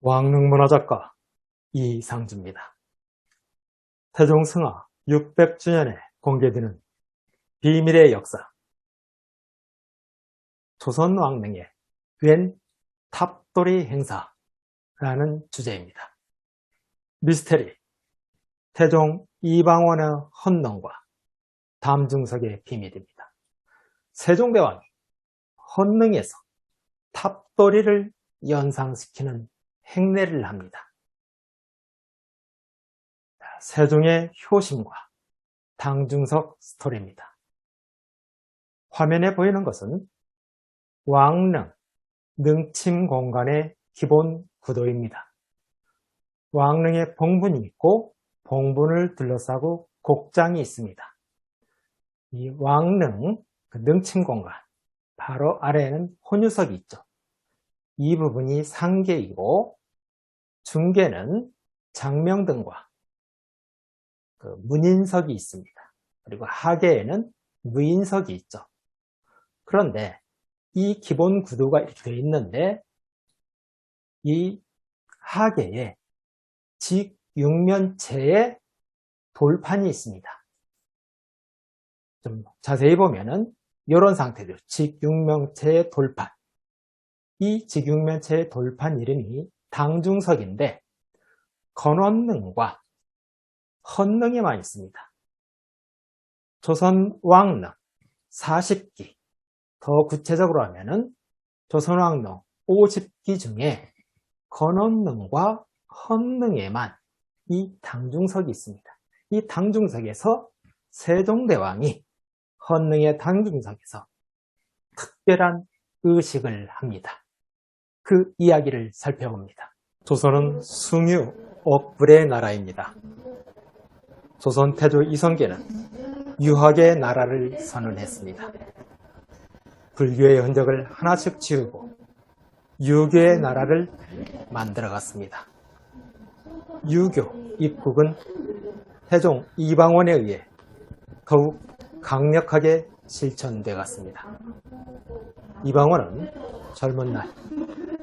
왕릉문화작가 이상주입니다. 태종 승하 600주년에 공개되는 비밀의 역사, 조선 왕릉의 웬 탑돌이 행사라는 주제입니다. 미스테리, 태종 이방원의 헌능과 담중석의 비밀입니다. 세종대왕이 헌능에서 탑돌이를 연상시키는 행례를 합니다. 세종의 효심과 당중석 스토리입니다. 화면에 보이는 것은 왕릉, 능침 공간의 기본 구도입니다. 왕릉에 봉분이 있고 봉분을 둘러싸고 곡장이 있습니다. 이 왕릉, 능침 공간, 바로 아래에는 혼유석이 있죠. 이 부분이 상계이고 중계는 장명등과 문인석이 있습니다. 그리고 하계에는 무인석이 있죠. 그런데 이 기본 구도가 이렇게 되어 있는데 이 하계에 직육면체의 돌판이 있습니다. 좀 자세히 보면은 이런 상태죠. 직육면체의 돌판. 이 직육면체의 돌판 이름이 당중석인데 건원릉과 헌릉에만 있습니다. 조선 왕릉 40기, 더 구체적으로 하면은 조선 왕릉 50기 중에 건원릉과 헌릉에만 이 당중석이 있습니다. 이 당중석에서 세종대왕이 헌릉의 당중석에서 특별한 의식을 합니다. 그 이야기를 살펴봅니다. 조선은 숭유, 억불의 나라입니다. 조선 태조 이성계는 유학의 나라를 선언했습니다. 불교의 흔적을 하나씩 지우고 유교의 나라를 만들어갔습니다. 유교 입국은 태종 이방원에 의해 더욱 강력하게 실천되어 갔습니다. 이방원은 젊은 날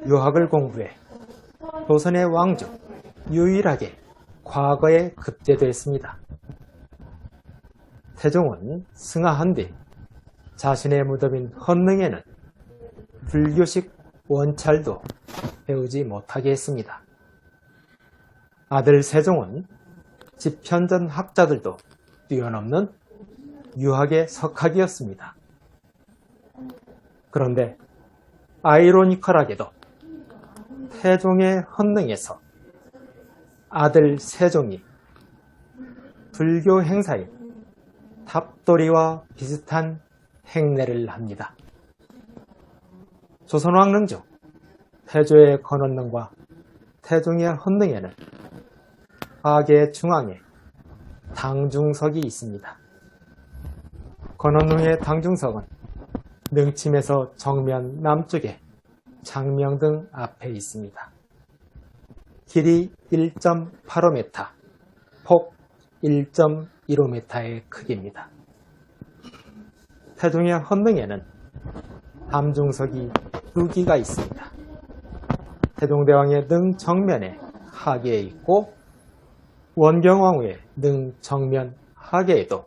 유학을 공부해 조선의 왕 중 유일하게 과거에 급제되었습니다. 태종은 승하한 뒤 자신의 무덤인 헌릉에는 불교식 원찰도 배우지 못하게 했습니다. 아들 세종은 집현전 학자들도 뛰어넘는 유학의 석학이었습니다. 그런데 아이러니컬하게도 태종의 헌릉에서 아들 세종이 불교 행사인 탑돌이와 비슷한 행례를 합니다. 조선 왕릉 중 태조의 건원릉과 태종의 헌릉에는 하계 중앙에 당중석이 있습니다. 건원릉의 당중석은 능침에서 정면 남쪽에 장명등 앞에 있습니다. 길이 1.85m, 폭 1.15m의 크기입니다. 태종의 헌릉에는 담중석이 2기가 있습니다. 태종대왕의 능 정면에 하계에 있고 원경왕후의 능 정면 하계에도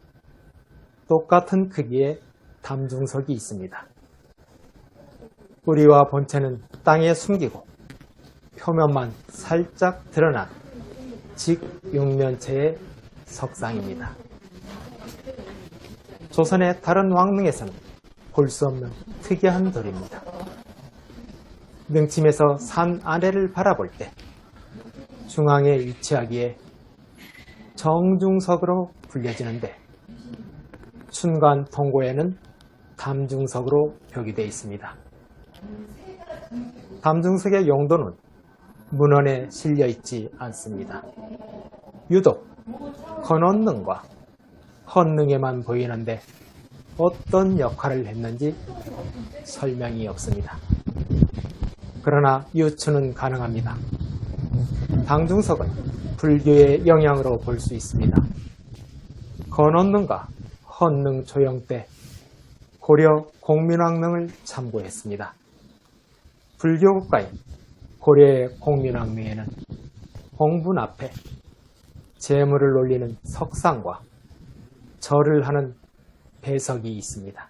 똑같은 크기의 담중석이 있습니다. 뿌리와 본체는 땅에 숨기고 표면만 살짝 드러난 직육면체의 석상입니다. 조선의 다른 왕릉에서는 볼 수 없는 특이한 돌입니다. 능침에서 산 아래를 바라볼 때 중앙에 위치하기에 정중석으로 불려지는데 춘관 통고에는 담중석으로 표기되어 있습니다. 담중석의 용도는 문헌에 실려 있지 않습니다. 유독 건원릉과 헌릉에만 보이는데 어떤 역할을 했는지 설명이 없습니다. 그러나 유추는 가능합니다. 당중석은 불교의 영향으로 볼 수 있습니다. 건원릉과 헌릉 조영 때 고려 공민왕릉을 참고했습니다. 불교 국가인 고려의 공민왕릉에는 공분 앞에 재물을 올리는 석상과 절을 하는 배석이 있습니다.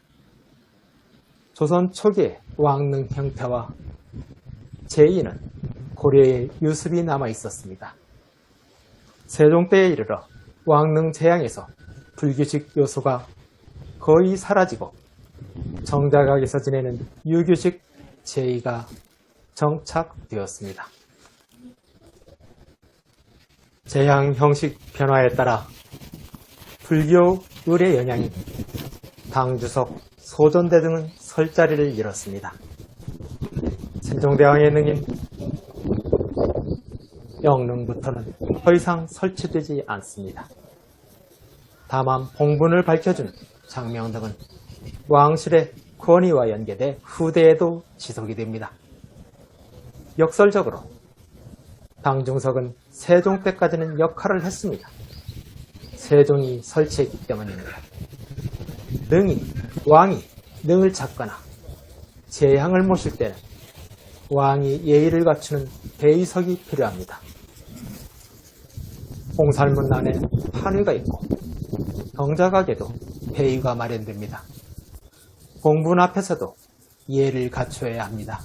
조선 초기의 왕릉 형태와 제의는 고려의 유습이 남아 있었습니다. 세종 때에 이르러 왕릉 제양에서 불규식 요소가 거의 사라지고 정자각에서 지내는 유규식 제의가 정착되었습니다. 제양 형식 변화에 따라 불교 의례 영향이 당주석, 소전대 등은 설 자리를 잃었습니다. 세종대왕의 능인 영릉부터는 더 이상 설치되지 않습니다. 다만 봉분을 밝혀준 장명 등은 왕실의 권위와 연계돼 후대에도 지속이 됩니다. 역설적으로 당중석은 세종 때까지는 역할을 했습니다. 세종이 설치했기 때문입니다. 왕이 능을 찾거나 재향을 모실 때는 왕이 예의를 갖추는 대의석이 필요합니다. 홍살문 안에 판위가 있고 정자각에도 배의가 마련됩니다. 공분 앞에서도 예를 갖춰야 합니다.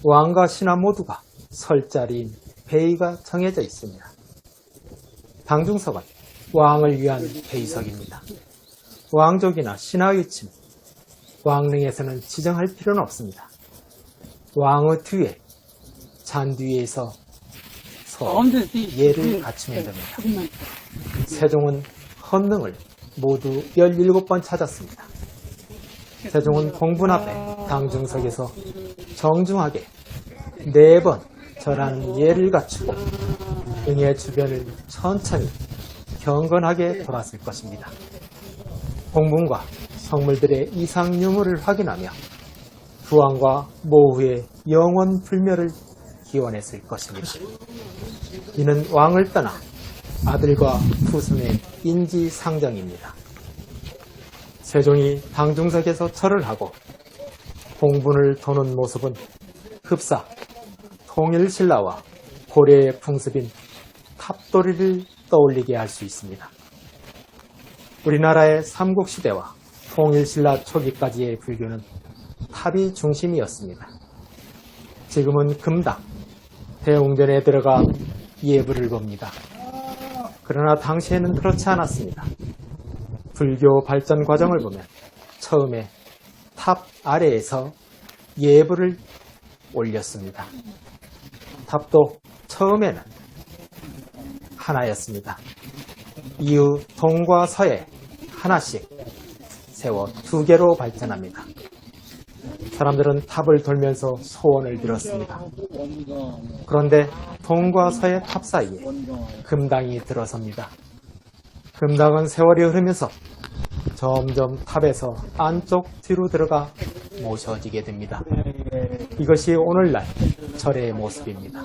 왕과 신하 모두가 설 자리인 배의가 정해져 있습니다. 당중석은 왕을 위한 배의석입니다. 왕족이나 신하의 침, 왕릉에서는 지정할 필요는 없습니다. 왕의 뒤에, 잔뒤에서 예를 갖추면 됩니다. 세종은 헌능을 모두 17번 찾았습니다. 세종은 공분 앞에 당중석에서 정중하게 4번 절하는 예를 갖추고 응의 주변을 천천히 경건하게 돌았을 것입니다. 공분과 성물들의 이상 유무를 확인하며 부왕과 모후의 영원 불멸을 기원했을 것입니다. 이는 왕을 떠나 아들과 후손의 인지상정입니다. 세종이 당중석에서 절을 하고 공분을 도는 모습은 흡사 통일신라와 고려의 풍습인 탑도리를 떠올리게 할 수 있습니다. 우리나라의 삼국시대와 통일신라 초기까지의 불교는 탑이 중심이었습니다. 지금은 금당, 대웅전에 들어가 예불을 봅니다. 그러나 당시에는 그렇지 않았습니다. 불교 발전 과정을 보면 처음에 탑 아래에서 예불을 올렸습니다. 탑도 처음에는 하나였습니다. 이후 동과 서에 하나씩 세워 2개로 발전합니다. 사람들은 탑을 돌면서 소원을 빌었습니다. 그런데 동과 서의 탑 사이에 금당이 들어섭니다. 금당은 세월이 흐르면서 점점 탑에서 안쪽 뒤로 들어가 모셔지게 됩니다. 이것이 오늘날 절의 모습입니다.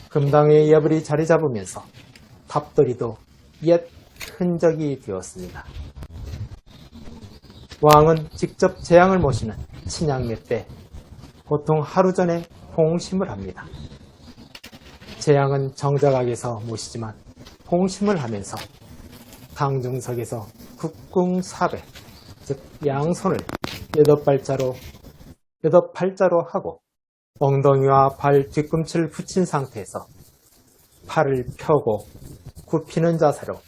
금당의 예불이 자리 잡으면서 탑돌이도 옛 흔적이 되었습니다. 왕은 직접 재앙을 모시는 친양매 때 보통 하루 전에 봉심을 합니다. 재앙은 정자각에서 모시지만 봉심을 하면서 당중석에서 국궁사배, 즉 양손을 8팔자로 하고 엉덩이와 발 뒤꿈치를 붙인 상태에서 팔을 펴고 굽히는 자세로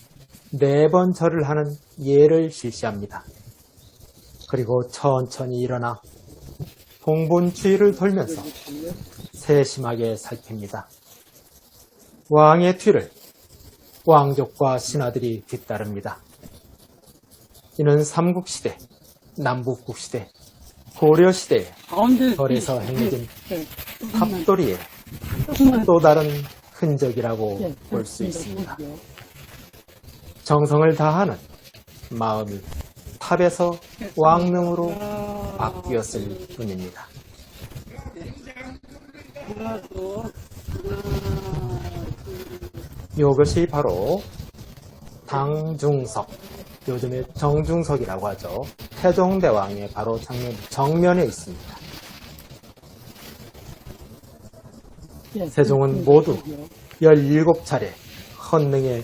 4번 절을 하는 예를 실시합니다. 그리고 천천히 일어나 봉분 주위를 돌면서 세심하게 살핍니다. 왕의 뒤를 왕족과 신하들이 뒤따릅니다. 이는 삼국시대, 남북국시대, 고려시대에 절에서 행해진 탑돌이의 또 다른 흔적이라고 볼 수 있습니다. 정성을 다하는 마음이 탑에서 왕릉으로 바뀌었을 뿐입니다. 이것이 바로 당중석, 요즘에 정중석이라고 하죠. 태종대왕의 바로 정면에 있습니다. 세종은 모두 17차례 헌능에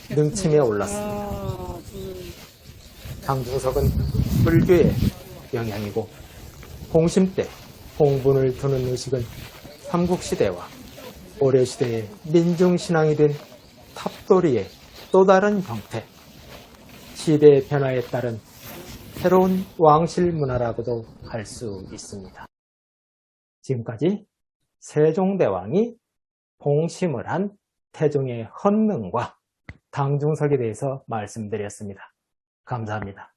능침에 올랐습니다. 당중석은 불교의 영향이고 공심 때 공분을 두는 의식은 삼국시대와 고려시대의 민중신앙이 된 탑도리의 또 다른 형태, 시대의 변화에 따른 새로운 왕실 문화라고도 할 수 있습니다. 지금까지 세종대왕이 봉심을 한 태종의 헌능과 당중석에 대해서 말씀드렸습니다. 감사합니다.